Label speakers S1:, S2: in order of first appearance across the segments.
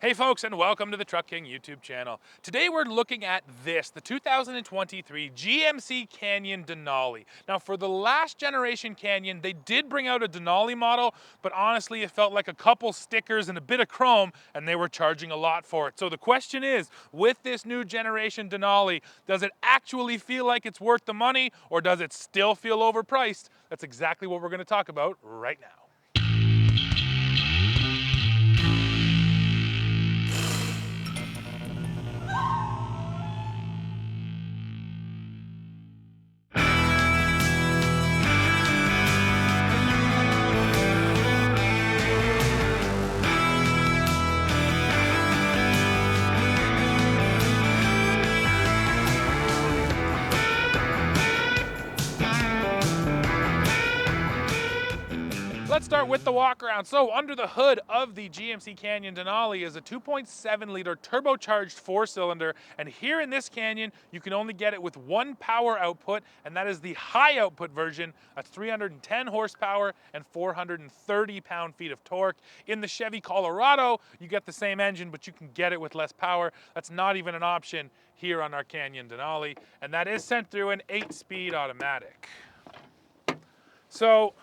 S1: Hey folks, and welcome to the Truck King YouTube channel. Today we're looking at the 2023 GMC Canyon Denali. Now for the last generation Canyon, they did bring out a Denali model, but honestly it felt like a couple stickers and a bit of chrome, and they were charging a lot for it. So the question is, with this new generation Denali, does it actually feel like it's worth the money, or does it still feel overpriced? That's exactly what we're going to talk about right now. Let's start with the walk around. So under the hood of the GMC Canyon Denali is a 2.7 liter turbocharged 4-cylinder, and here in this Canyon you can only get it with one power output, and that is the high output version at 310 horsepower and 430 pound-feet of torque. In the Chevy Colorado you get the same engine, but you can get it with less power. That's not even an option here on our Canyon Denali, and that is sent through an 8-speed automatic. So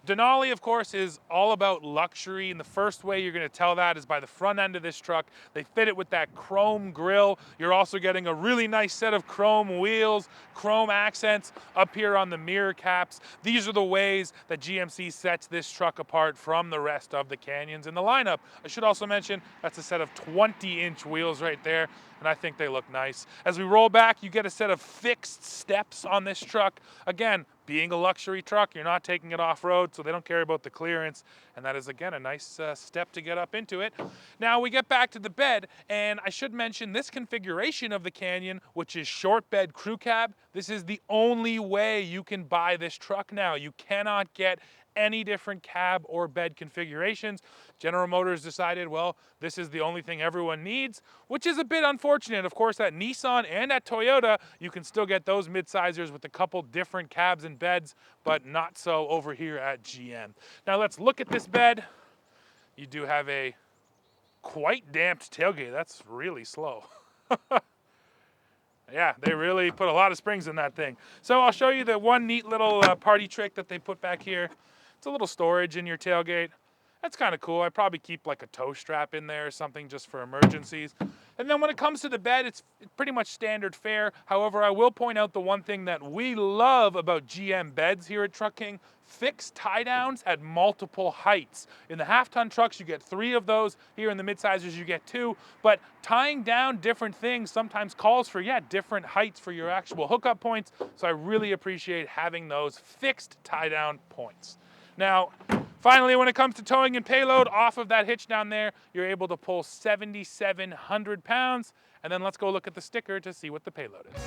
S1: Denali, of course, is all about luxury, and the first way you're going to tell that is by the front end of this truck. They fit it with that chrome grille. You're also getting a really nice set of chrome wheels, chrome accents up here on the mirror caps. These are the ways that GMC sets this truck apart from the rest of the Canyons in the lineup. I should also mention that's a set of 20-inch wheels right there, and I think they look nice. As we roll back, you get a set of fixed steps on this truck. Again, being a luxury truck, you're not taking it off-road, so they don't care about the clearance, and that is, again, a nice step to get up into it. Now, we get back to the bed, and I should mention this configuration of the Canyon, which is short bed crew cab. This is the only way you can buy this truck now. You cannot get any different cab or bed configurations. General Motors decided, well, this is the only thing everyone needs, which is a bit unfortunate. Of course, at Nissan and at Toyota, you can still get those mid-sizers with a couple different cabs and beds, but not so over here at GM. Now let's look at this bed. You do have a quite damped tailgate. That's really slow. Yeah, they really put a lot of springs in that thing. So I'll show you the one neat little party trick that they put back here. It's a little storage in your tailgate. That's kind of cool. I probably keep like a tow strap in there or something just for emergencies. And then when it comes to the bed, it's pretty much standard fare. However, I will point out the one thing that we love about GM beds here at Truck King: fixed tie downs at multiple heights. In the half-ton trucks, you get 3 of those. Here in the mid-sizers, you get 2. But tying down different things sometimes calls for, different heights for your actual hookup points. So I really appreciate having those fixed tie down points. Now, finally, when it comes to towing and payload, off of that hitch down there, you're able to pull 7,700 pounds. And then let's go look at the sticker to see what the payload is.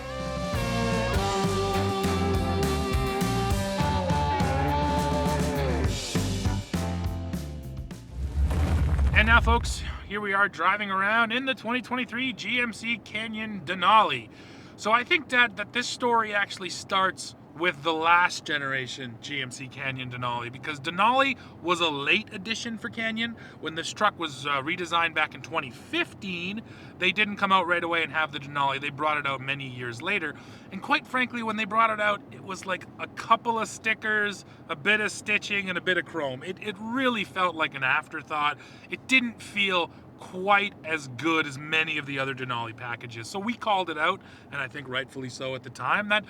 S1: And now, folks, here we are driving around in the 2023 GMC Canyon Denali. So I think that this story actually starts with the last generation GMC Canyon Denali, because Denali was a late addition for Canyon. When this truck was redesigned back in 2015, they didn't come out right away and have the Denali. They brought it out many years later. And quite frankly, when they brought it out, it was like a couple of stickers, a bit of stitching, and a bit of chrome. It really felt like an afterthought. It didn't feel quite as good as many of the other Denali packages. So we called it out, and I think rightfully so at the time, that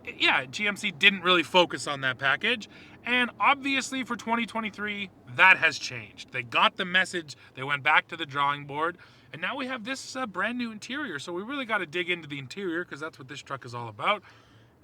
S1: GMC didn't really focus on that package. And obviously for 2023, that has changed. They got the message, they went back to the drawing board, and now we have this brand new interior. So we really got to dig into the interior, because that's what this truck is all about.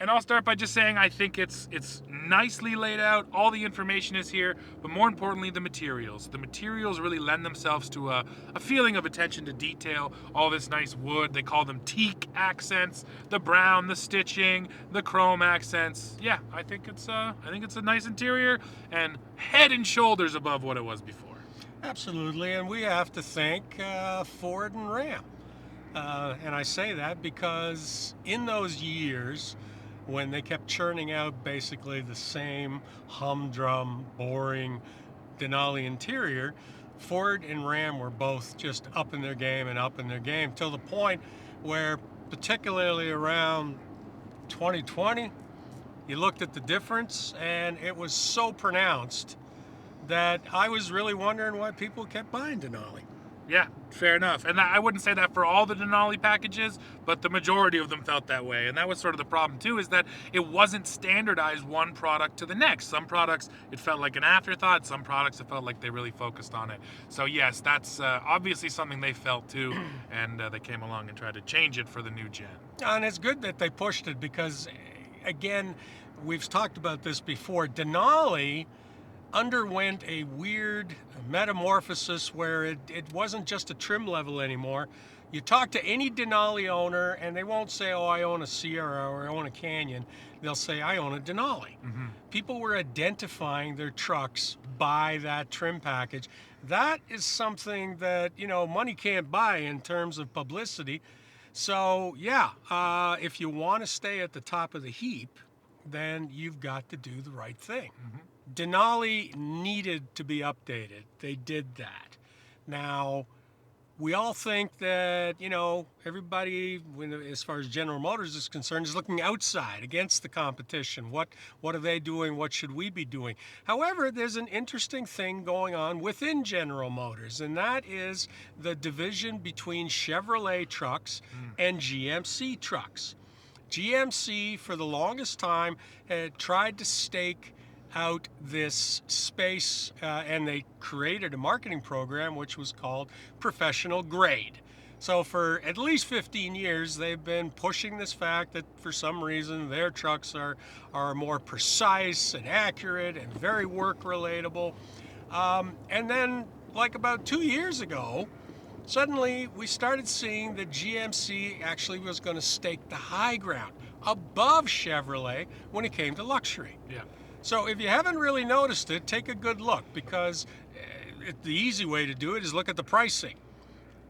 S1: And I'll start by just saying I think it's nicely laid out. All the information is here, but more importantly, the materials. The materials really lend themselves to a feeling of attention to detail. All this nice wood, they call them teak accents, the brown, the stitching, the chrome accents. Yeah, I think it's a nice interior, and head and shoulders above what it was before.
S2: Absolutely, and we have to thank Ford and Ram. And I say that because in those years, when they kept churning out basically the same humdrum, boring Denali interior, Ford and Ram were both just up in their game and up in their game till the point where, particularly around 2020, you looked at the difference and it was so pronounced that I was really wondering why people kept buying Denali.
S1: Yeah, fair enough. And I wouldn't say that for all the Denali packages, but the majority of them felt that way. And that was sort of the problem too, is that it wasn't standardized one product to the next. Some products, it felt like an afterthought. Some products, it felt like they really focused on it. So yes, that's obviously something they felt too. And they came along and tried to change it for the new gen.
S2: And it's good that they pushed it because, again, we've talked about this before. Denali underwent a weird metamorphosis where it wasn't just a trim level anymore. You talk to any Denali owner and they won't say, oh, I own a Sierra or I own a Canyon. They'll say, I own a Denali.
S1: Mm-hmm.
S2: People were identifying their trucks by that trim package. That is something that, money can't buy in terms of publicity. So, if you want to stay at the top of the heap, then you've got to do the right thing.
S1: Mm-hmm.
S2: Denali needed to be updated. They did that. Now, we all think that, everybody, as far as General Motors is concerned, is looking outside against the competition. What are they doing? What should we be doing? However, there's an interesting thing going on within General Motors, and that is the division between Chevrolet trucks and GMC trucks. GMC, for the longest time, had tried to stake out this space and they created a marketing program which was called Professional Grade. So for at least 15 years they've been pushing this fact that for some reason their trucks are more precise and accurate and very work relatable. And then like about 2 years ago, suddenly we started seeing that GMC actually was going to stake the high ground above Chevrolet when it came to luxury.
S1: Yeah.
S2: So if you haven't really noticed it, take a good look because the easy way to do it is look at the pricing.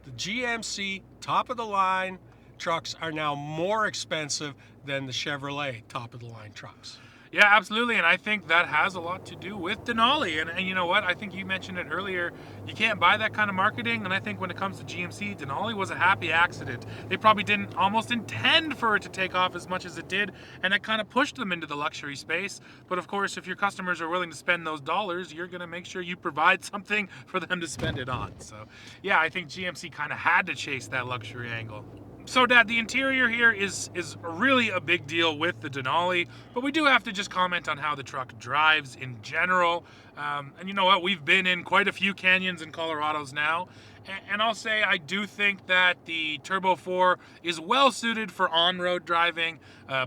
S2: The GMC top of the line trucks are now more expensive than the Chevrolet top of the line trucks.
S1: Yeah, absolutely, and I think that has a lot to do with Denali. And you know what? I think you mentioned it earlier. You can't buy that kind of marketing, and I think when it comes to GMC, Denali was a happy accident. They probably didn't almost intend for it to take off as much as it did, and it kind of pushed them into the luxury space. But of course, if your customers are willing to spend those dollars, you're going to make sure you provide something for them to spend it on. So yeah, I think GMC kind of had to chase that luxury angle. So, Dad, the interior here is really a big deal with the Denali, but we do have to just comment on how the truck drives in general. And you know what? We've been in quite a few canyons and Colorados now, and I'll say I do think that the Turbo 4 is well suited for on-road driving.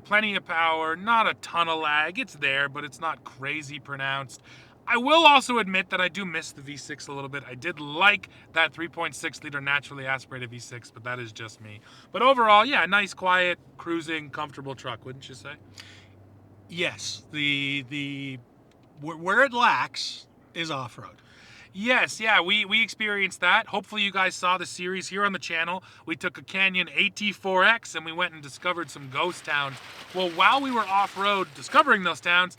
S1: Plenty of power, not a ton of lag. It's there, but it's not crazy pronounced. I will also admit that I do miss the V6 a little bit. I did like that 3.6 liter naturally aspirated V6, but that is just me. But overall, yeah, nice, quiet, cruising, comfortable truck, wouldn't you say?
S2: Yes, where it lacks is off-road.
S1: Yes, yeah, we experienced that. Hopefully you guys saw the series here on the channel. We took a Canyon AT4X and we went and discovered some ghost towns. Well, while we were off-road discovering those towns,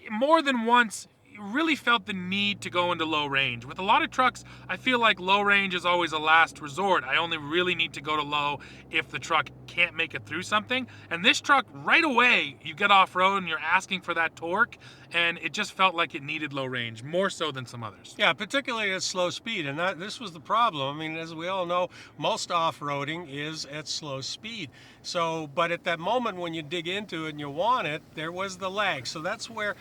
S1: more than once, really felt the need to go into low range. With a lot of trucks, I feel like low range is always a last resort. I only really need to go to low if the truck can't make it through something. And this truck, right away, you get off-road and you're asking for that torque, and it just felt like it needed low range, more so than some others.
S2: Yeah, particularly at slow speed, and this was the problem. I mean, as we all know, most off-roading is at slow speed. So, but at that moment when you dig into it and you want it, there was the lag. So that's where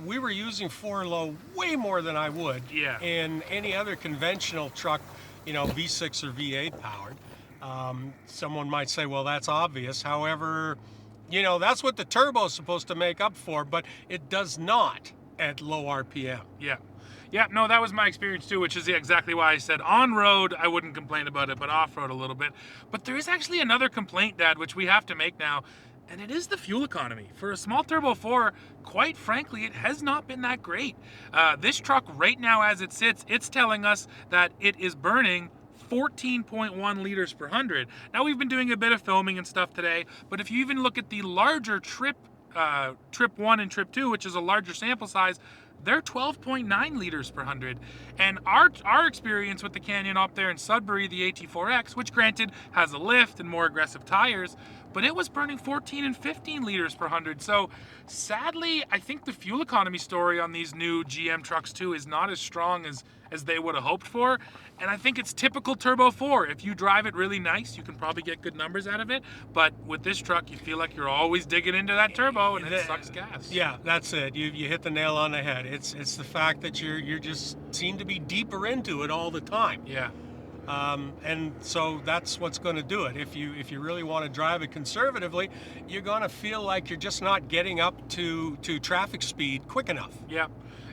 S2: we were using 4-low way more than I would in any other conventional truck, V6 or V8 powered. Someone might say, well, that's obvious. However, that's what the turbo is supposed to make up for, but it does not at low RPM.
S1: Yeah, no, that was my experience too, which is exactly why I said on-road, I wouldn't complain about it, but off-road a little bit. But there is actually another complaint, Dad, which we have to make now, and it is the fuel economy. For a small Turbo 4, quite frankly, it has not been that great. This truck right now as it sits, it's telling us that it is burning 14.1 liters per 100. Now, we've been doing a bit of filming and stuff today, but if you even look at the larger Trip 1 and Trip 2, which is a larger sample size, they're 12.9 liters per 100. And our experience with the Canyon up there in Sudbury, the AT4X, which granted has a lift and more aggressive tires, but it was burning 14 and 15 liters per 100. So sadly, I think the fuel economy story on these new GM trucks too is not as strong as they would have hoped for. And I think it's typical Turbo 4. If you drive it really nice, you can probably get good numbers out of it. But with this truck, you feel like you're always digging into that turbo, and it sucks gas.
S2: Yeah, that's it. You hit the nail on the head. It's the fact that you're just seem to be deeper into it all the time.
S1: Yeah.
S2: And so that's what's going to do it. If you really want to drive it conservatively, you're going to feel like you're just not getting up to traffic speed quick enough.
S1: Yeah.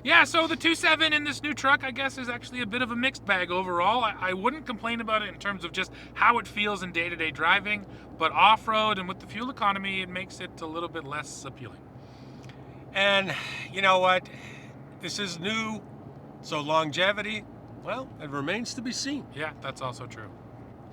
S1: Yeah, so the 2.7 in this new truck, I guess, is actually a bit of a mixed bag overall. I wouldn't complain about it in terms of just how it feels in day-to-day driving, but off-road and with the fuel economy, it makes it a little bit less appealing.
S2: And you know what? This is new, so longevity, well, it remains to be seen.
S1: Yeah, that's also true.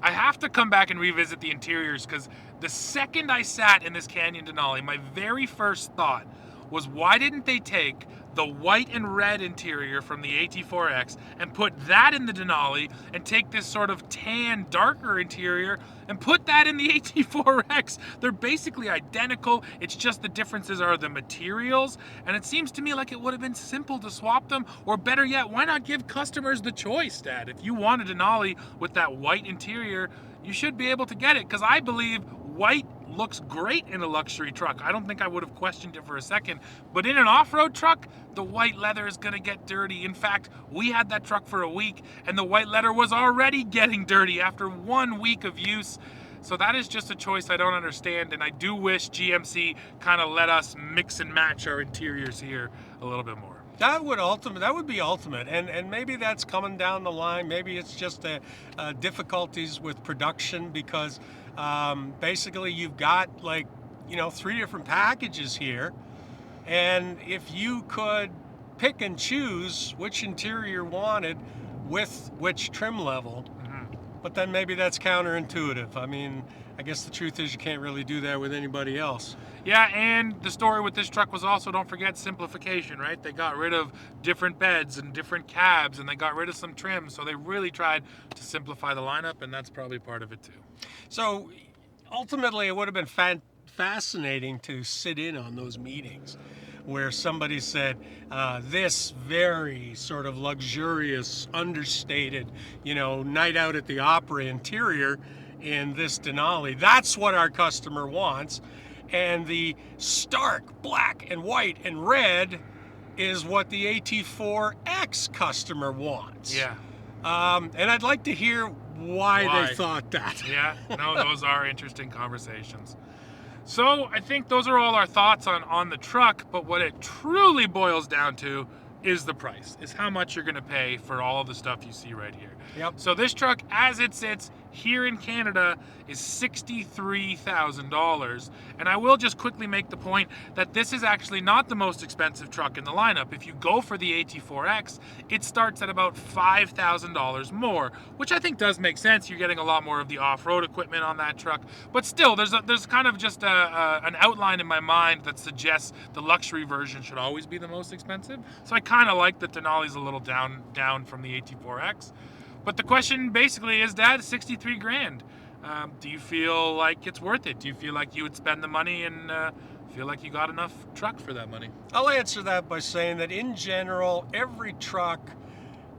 S1: I have to come back and revisit the interiors because the second I sat in this Canyon Denali, my very first thought was, why didn't they take the white and red interior from the AT4X and put that in the Denali, and take this sort of tan, darker interior and put that in the AT4X? They're basically identical. It's just the differences are the materials, and it seems to me like it would have been simple to swap them, or better yet, why not give customers the choice, Dad? If you want a Denali with that white interior, you should be able to get it, because I believe white looks great in a luxury truck. I don't think I would have questioned it for a second, but in an off-road truck, the white leather is gonna get dirty. In fact, we had that truck for a week and the white leather was already getting dirty after 1 week of use. So that is just a choice I don't understand, and I do wish GMC kind of let us mix and match our interiors here a little bit more.
S2: That would be ultimate, and maybe that's coming down the line. Maybe it's just difficulties with production, because basically you've got 3 different packages here, and if you could pick and choose which interior you wanted with which trim level, but then maybe that's counterintuitive. I mean, I guess the truth is you can't really do that with anybody else.
S1: Yeah, and the story with this truck was also, don't forget, simplification, right? They got rid of different beds and different cabs, and they got rid of some trims, so they really tried to simplify the lineup, and that's probably part of it too.
S2: So ultimately, it would have been fascinating to sit in on those meetings where somebody said, this very sort of luxurious, understated, night out at the opera interior in this Denali, that's what our customer wants. And the stark black and white and red is what the AT4X customer wants.
S1: Yeah.
S2: And I'd like to hear why they thought that.
S1: Yeah, no, those are interesting conversations. So I think those are all our thoughts on the truck, but what it truly boils down to is the price, is how much you're gonna pay for all of the stuff you see right here.
S2: Yep.
S1: So this truck, as it sits here in Canada, is $63,000. And I will just quickly make the point that this is actually not the most expensive truck in the lineup. If you go for the AT4X, it starts at about $5,000 more, which I think does make sense. You're getting a lot more of the off-road equipment on that truck. But still, there's kind of just an outline in my mind that suggests the luxury version should always be the most expensive. So I kind of like that Denali's a little down from the AT4X. But the question basically is, Dad, 63 grand. Do you feel like it's worth it? Do you feel like you would spend the money and feel like you got enough truck for that money?
S2: I'll answer that by saying that in general, every truck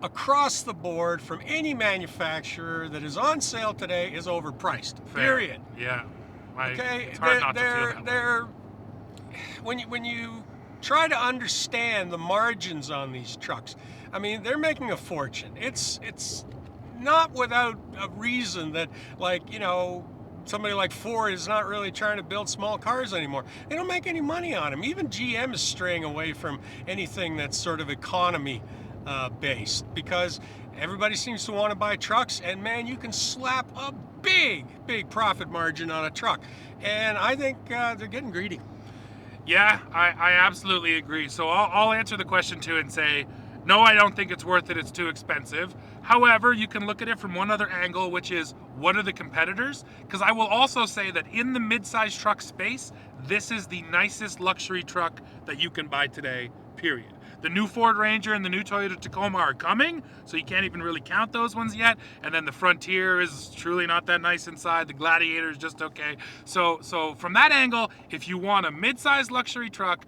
S2: across the board from any manufacturer that is on sale today is overpriced.
S1: Fair.
S2: Period.
S1: Yeah.
S2: Okay.
S1: It's hard not to feel that way.
S2: When you try to understand the margins on these trucks, I mean, they're making a fortune. It's not without a reason that, somebody like Ford is not really trying to build small cars anymore. They don't make any money on them. Even GM is straying away from anything that's sort of economy based, because everybody seems to want to buy trucks, and man, you can slap a big profit margin on a truck. And I think they're getting greedy.
S1: Yeah, I absolutely agree. So I'll answer the question too and say, no, I don't think it's worth it. It's too expensive. However, you can look at it from one other angle, which is, what are the competitors? Because I will also say that in the mid-size truck space, this is the nicest luxury truck that you can buy today, period. The new Ford Ranger and the new Toyota Tacoma are coming, so you can't even really count those ones yet. And then the Frontier is truly not that nice inside. The Gladiator is just okay. So from that angle, if you want a mid-sized luxury truck,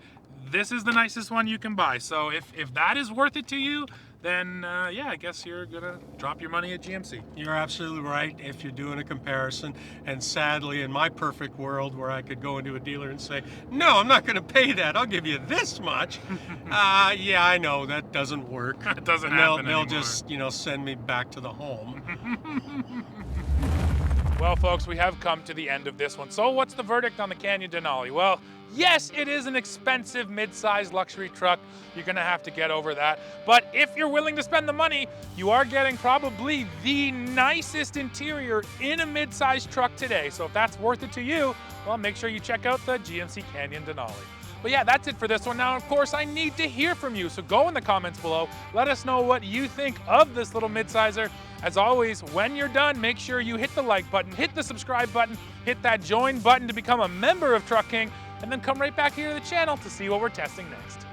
S1: this is the nicest one you can buy. So if that is worth it to you, then yeah, I guess you're gonna drop your money at GMC.
S2: You're absolutely right if you're doing a comparison. And sadly, in my perfect world where I could go into a dealer and say, no, I'm not gonna pay that, I'll give you this much. Yeah, I know that doesn't work.
S1: It doesn't
S2: and
S1: happen
S2: they'll
S1: anymore.
S2: just, send me back to the home.
S1: Well, folks, we have come to the end of this one. So what's the verdict on the Canyon Denali? Well, yes, it is an expensive mid-sized luxury truck. You're gonna have to get over that. But if you're willing to spend the money, you are getting probably the nicest interior in a mid-sized truck today. So if that's worth it to you, well, make sure you check out the GMC Canyon Denali. But yeah, that's it for this one. Now, of course, I need to hear from you. So go in the comments below. Let us know what you think of this little midsizer. As always, when you're done, make sure you hit the like button, hit the subscribe button, hit that join button to become a member of Truck King, and then come right back here to the channel to see what we're testing next.